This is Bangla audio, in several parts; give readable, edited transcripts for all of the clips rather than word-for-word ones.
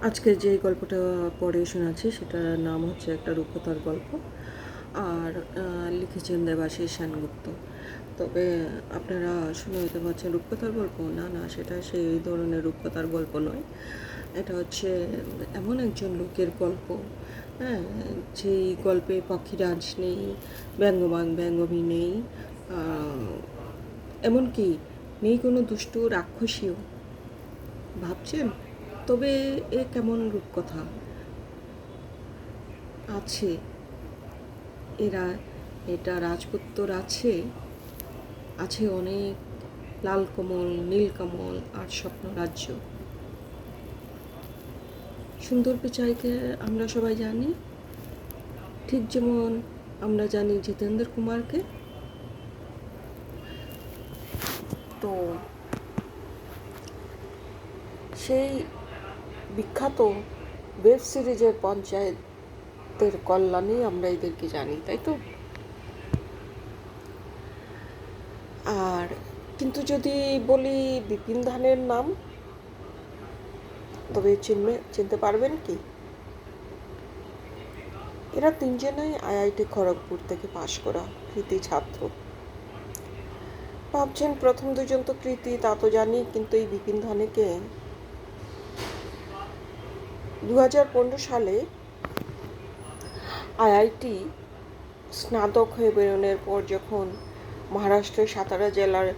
আজকে যে গল্পটা পড়ে শোনাচ্ছি সেটার নাম হচ্ছে একটা রূপকথার গল্প। আর লিখেছেন দেবাশিস সেনগুপ্ত। তবে আপনারা শুনে হতে পারছেন রূপকথার গল্প, না না, সেটা সেই ধরনের রূপকথার গল্প নয়। এটা হচ্ছে এমন একজন লোকের গল্প, হ্যাঁ, যেই গল্পে পক্ষীরাজ নেই, ব্যঙ্গবান ব্যঙ্গবী নেই, এমনকি নেই কোনো দুষ্টু রাক্ষসীও। ভাবছেন তবে এ কেমন রূপকথা? আছে, এরা এটা রাজপুত্তর আছে, আছে অনেক লাল কমল, নীল কমল আর স্বপ্ন রাজ্য। সুন্দর পিচাইকে আমরা সবাই জানি, ঠিক যেমন আমরা জানি জিতেন্দ্র কুমারকে। তো সেই বিখ্যাত ওয়েব সিরিজের পঞ্চায়েতের কল্যাণে আমরা এদেরকে জানি, তাই তো? আর কিন্তু যদি বলি বিপিন ধানের নাম, তবে চিনতে পারবেন কি? এরা তিনজনেই আইআইটি খড়গপুর থেকে পাশ করা কৃতি ছাত্র। ভাবছেন প্রথম দুজন তো কৃতি, তা তো জানি, কিন্তু এই বিপিন ধানেকে 2015 সালে আইআইটি স্নাতক হয়ে বেরোনোর পর যখন মহারাষ্ট্রের সাতারা জেলার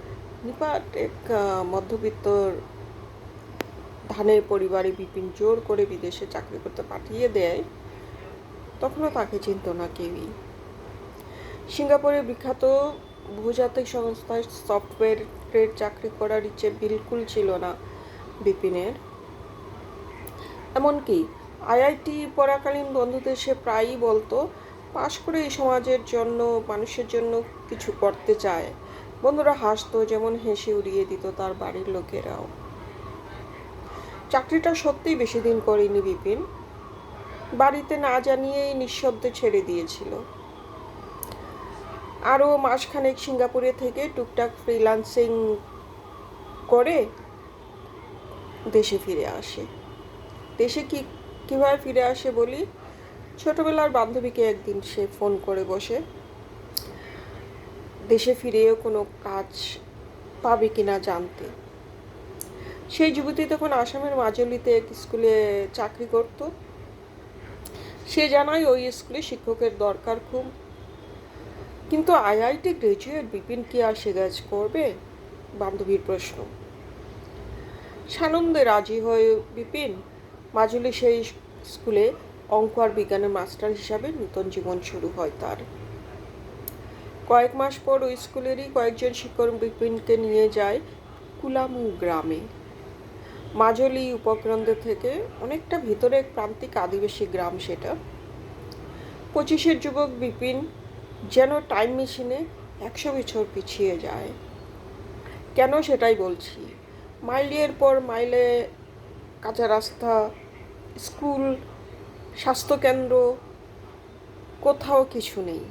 নিপাট এক মধ্যবিত্ত ধানের পরিবারে বিপিন জোর করে বিদেশে চাকরি করতে পাঠিয়ে দেয়, তখনও তাকে চিনত না কেউই। সিঙ্গাপুরের বিখ্যাত বহুজাতিক সংস্থায় সফটওয়্যারের চাকরি করার ইচ্ছে বিলকুল ছিল না বিপিনের। এমনকি আইআইটি পড়াকালীন বন্ধুদের সে প্রায়ই বলতো, পাশ করে এই সমাজের জন্য, মানুষের জন্য কিছু করতে চায়। বন্ধুরা হাসতো, যেমন হেসে উড়িয়ে দিত তার বাড়ির লোকেরাও। চাকরিটা সত্যিই বেশি দিন করেনি বিপিন, বাড়িতে না জানিয়েই নিঃশব্দে ছেড়ে দিয়েছিল। আরও মাসখানেক সিঙ্গাপুরে থেকে টুকটাক ফ্রিল্যান্সিং করে দেশে ফিরে আসে। দেশে কীভাবে ফিরে আসে বলি, ছোটবেলার বান্ধবীকে একদিন সে ফোন করে বসে, দেশে ফিরেও কোনো কাজ পাবে কিনা জানতে। সেই যুবতী তখন আসামের মাজুলিতে এক স্কুলে চাকরি করত। সে জানায় ওই স্কুলে শিক্ষকের দরকার খুব। কিন্তু আইআইটি গ্রাজুয়েট বিপিন কি আর সে কাজ করবে? বান্ধবীর প্রশ্ন। সানন্দে রাজি হয়ে বিপিন মাজুলি সেই স্কুলে অঙ্ক আর বিজ্ঞানের মাস্টার হিসাবে নতুন জীবন শুরু হয় তার। কয়েক মাস পর ওই স্কুলেরই কয়েকজন শিক্ষক বিপিনকে নিয়ে যায় কুলামু গ্রামে। মাজুলি উপকেন্দ্র থেকে অনেকটা ভিতরে এক প্রান্তিক আদিবাসী গ্রাম সেটা। 25-এর যুবক বিপিন যেন টাইম মেশিনে 100 বছর পিছিয়ে যায়। কেন সেটাই বলছি। মাইলের পর মাইলে কাঁচা রাস্তা, স্কুল, স্বাস্থ্যকেন্দ্র, কোথাও কিছু নেই।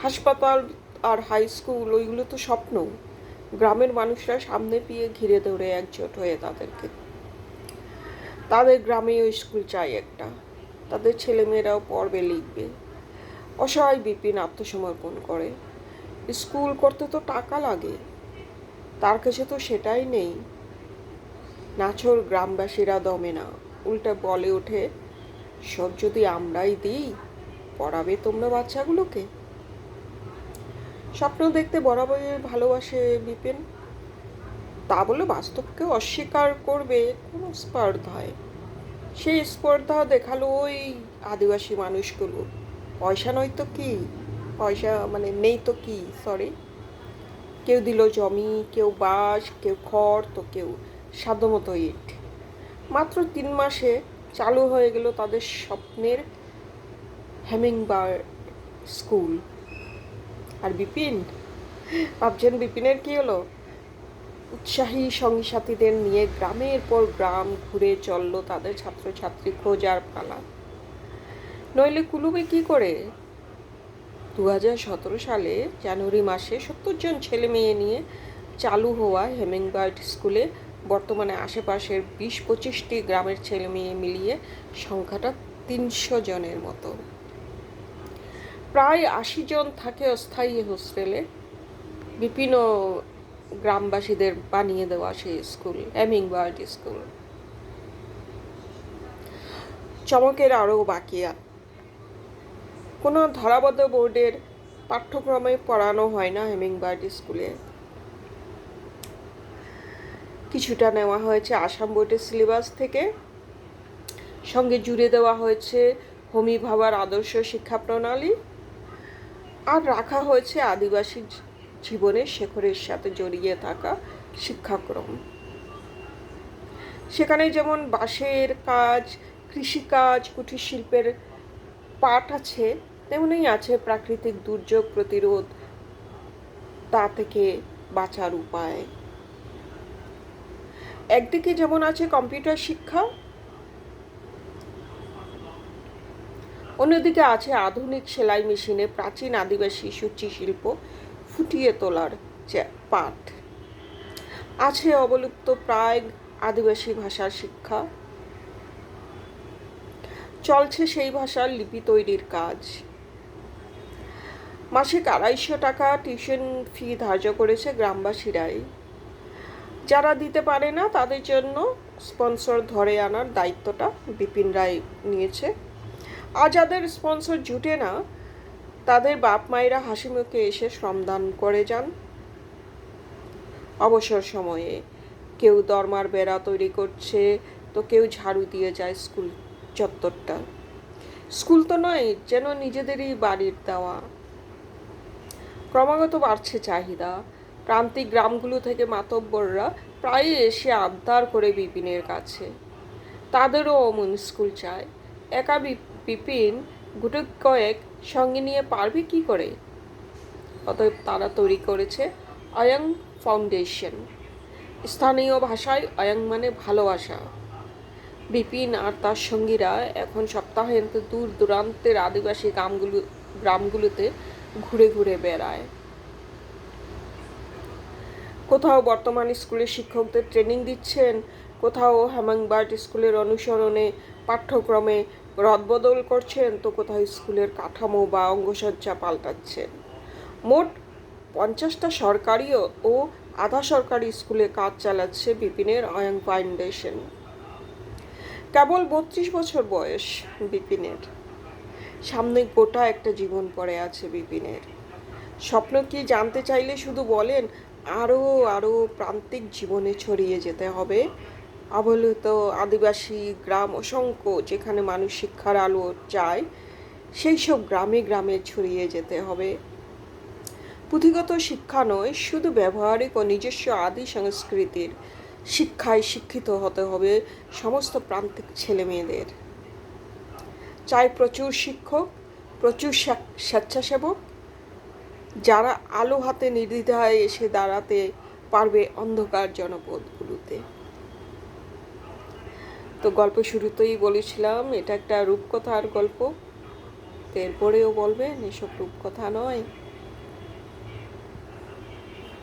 হাসপাতাল আর হাই স্কুল ওইগুলো তো স্বপ্ন। গ্রামের মানুষরা সামনে পেয়ে ঘিরে ধরে একজোট হয়ে তাদের গ্রামেও স্কুল চাই একটা, তাদের ছেলেমেয়েরাও পড়বে লিখবে। অসহায় বিপিন আত্মসমর্পণ করে। স্কুল করতে তো টাকা লাগে, তার কাছে তো সেটাই নেই। নাছোড় গ্রামবাসীরা দমে না, উল্টা বলে ওঠে, সব যদি আমরাই দিই, পড়াবে তোমরা বাচ্চাগুলোকে? স্বপ্ন দেখতে বরাবরই ভালোবাসে বিপিন, তা বলে বাস্তবকে অস্বীকার করবে কোনো স্পর্ধায়? সেই স্পর্ধা দেখালো ওই আদিবাসী মানুষগুলো। পয়সা নয় তো কি, পয়সা মানে নেই তো কি, সরি। কেউ দিল জমি, কেউ বাঁশ, কেউ খড়, তো কেউ সাধ্যমতো ইট। মাত্র 3 মাসে চালু হয়ে গেল তাদের স্বপ্নের হেমিংবার্ড স্কুল। আর বিপিন, ভাবছেন বিপিনের কি হলো? উৎসাহী সঙ্গী সাথীদের নিয়ে গ্রামের পর গ্রাম ঘুরে চলল তাদের ছাত্রছাত্রী খোঁজার পালা। নইলে কুলুবে কি করে? 2017 সালে জানুয়ারি মাসে 70 জন ছেলে মেয়ে নিয়ে চালু হওয়া হেমিংবার্ড স্কুলে বর্তমানে আশেপাশের 20-25টি গ্রামের ছেলে মেয়ে মিলিয়ে সংখ্যাটা 300 জনের মতো। প্রায় 80 জন থাকে অস্থায়ী হোস্টেলে। বিভিন্ন গ্রামবাসীদের বানিয়ে দেওয়া সেই স্কুল হেমিংবার্ড স্কুল। চমকের আরও বাকি কোনো ধরাবদ্ধ বোর্ডের পাঠ্যক্রমে পড়ানো হয় না হেমিংবার্ড স্কুলে। কিছুটা নেওয়া হয়েছে আসাম বোর্ডের সিলেবাস থেকে, সঙ্গে জুড়ে দেওয়া হয়েছে হোমি ভাবার আদর্শ শিক্ষা প্রণালী, আর রাখা হয়েছে আদিবাসী জীবনের শেখরের সাথে জড়িয়ে থাকা শিক্ষাক্রম। সেখানে যেমন বাঁশের কাজ, কৃষিকাজ, কুটির শিল্পের পাঠ আছে, তেমনই আছে প্রাকৃতিক দুর্যোগ প্রতিরোধ, তা থেকে বাঁচার উপায়। একদিকে যেমন আছে কম্পিউটার শিক্ষা, অন্যদিকে আছে আধুনিক সেলাই মেশিনে প্রাচীন আদিবাসী সূচি শিল্প ফুটিয়ে তোলার পাঠ। আছে অবলুপ্ত প্রায় আদিবাসী ভাষার শিক্ষা, চলছে সেই ভাষার লিপি তৈরির কাজ। মাসিক 250 টাকা টিউশন ফি ধার্য করেছে গ্রামবাসীরাই। যারা দিতে পারে না তাদের জন্য স্পন্সর ধরে আনার দায়িত্বটা বিপিন রায় নিয়েছে। আর যাদের স্পন্সর জুটে না, তাদের বাপ মায়েরা হাসি মুখে এসে শ্রমদান করে যান। অবসর সময়ে কেউ দরমার বেড়া তৈরি করছে, তো কেউ ঝাড়ু দিয়ে যায় স্কুল চত্বরটা। স্কুল তো নয়, যেন নিজেদেরই বাড়ির দেওয়া। ক্রমাগত বাড়ছে চাহিদা। প্রান্তিক গ্রামগুলো থেকে মাতব্বররা প্রায়ই এসে আবদার করে বিপিনের কাছে। তাদেরও অমন স্কুল চায়। একা বিপিন গুটি কয়েক সঙ্গে নিয়ে পারবে কি করে? অতএব তারা তৈরি করেছে অয়ং ফাউন্ডেশন। স্থানীয় ভাষায় অয়ং মানে ভালোবাসা। বিপিন আর তার সঙ্গীরা এখন সপ্তাহান্তে দূর দূরান্তের আদিবাসী গ্রামগুলোতে ঘুরে ঘুরে বেড়ায়। কোথাও বর্তমান স্কুলের শিক্ষকদের ট্রেনিং দিচ্ছেন, কোথাও হেমিংবার্ড স্কুলের অনুসরণে পাঠ্যক্রমে রদবদল করছেন, তো কোথাও স্কুলের কাঠামো বা অঙ্গসজ্জা পাল্টাচ্ছেন। মোট 50টা সরকারি ও আধা সরকারি স্কুলে কাজ চালাচ্ছে বিপিনের অয়ং ফাউন্ডেশন। কেবল 32 বছর বয়স বিপিনের। সামনে গোটা একটা জীবন পড়ে আছে বিপিনের। স্বপ্ন কি জানতে চাইলে শুধু বলেন, আরও আরও প্রান্তিক জীবনে ছড়িয়ে যেতে হবে। অবহেলিত আদিবাসী গ্রাম অসংখ্য, যেখানে মানুষ শিক্ষার আলো চায়, সেই সব গ্রামে গ্রামে ছড়িয়ে যেতে হবে। পুঁথিগত শিক্ষা নয়, শুধু ব্যবহারিক ও নিজস্ব আদি সংস্কৃতির শিক্ষায় শিক্ষিত হতে হবে সমস্ত প্রান্তিক ছেলে মেয়েদের। চাই প্রচুর শিক্ষক, প্রচুর স্বেচ্ছাসেবক, যারা আলো হাতে নির্দ্বিধায় এসে দাঁড়াতে পারবে অন্ধকার জনপদগুলোতে। তো গল্প শুরুতেই বলেছিলাম এটা একটা রূপকথার গল্প। এরপরেও বলবেন এসব রূপকথা নয়।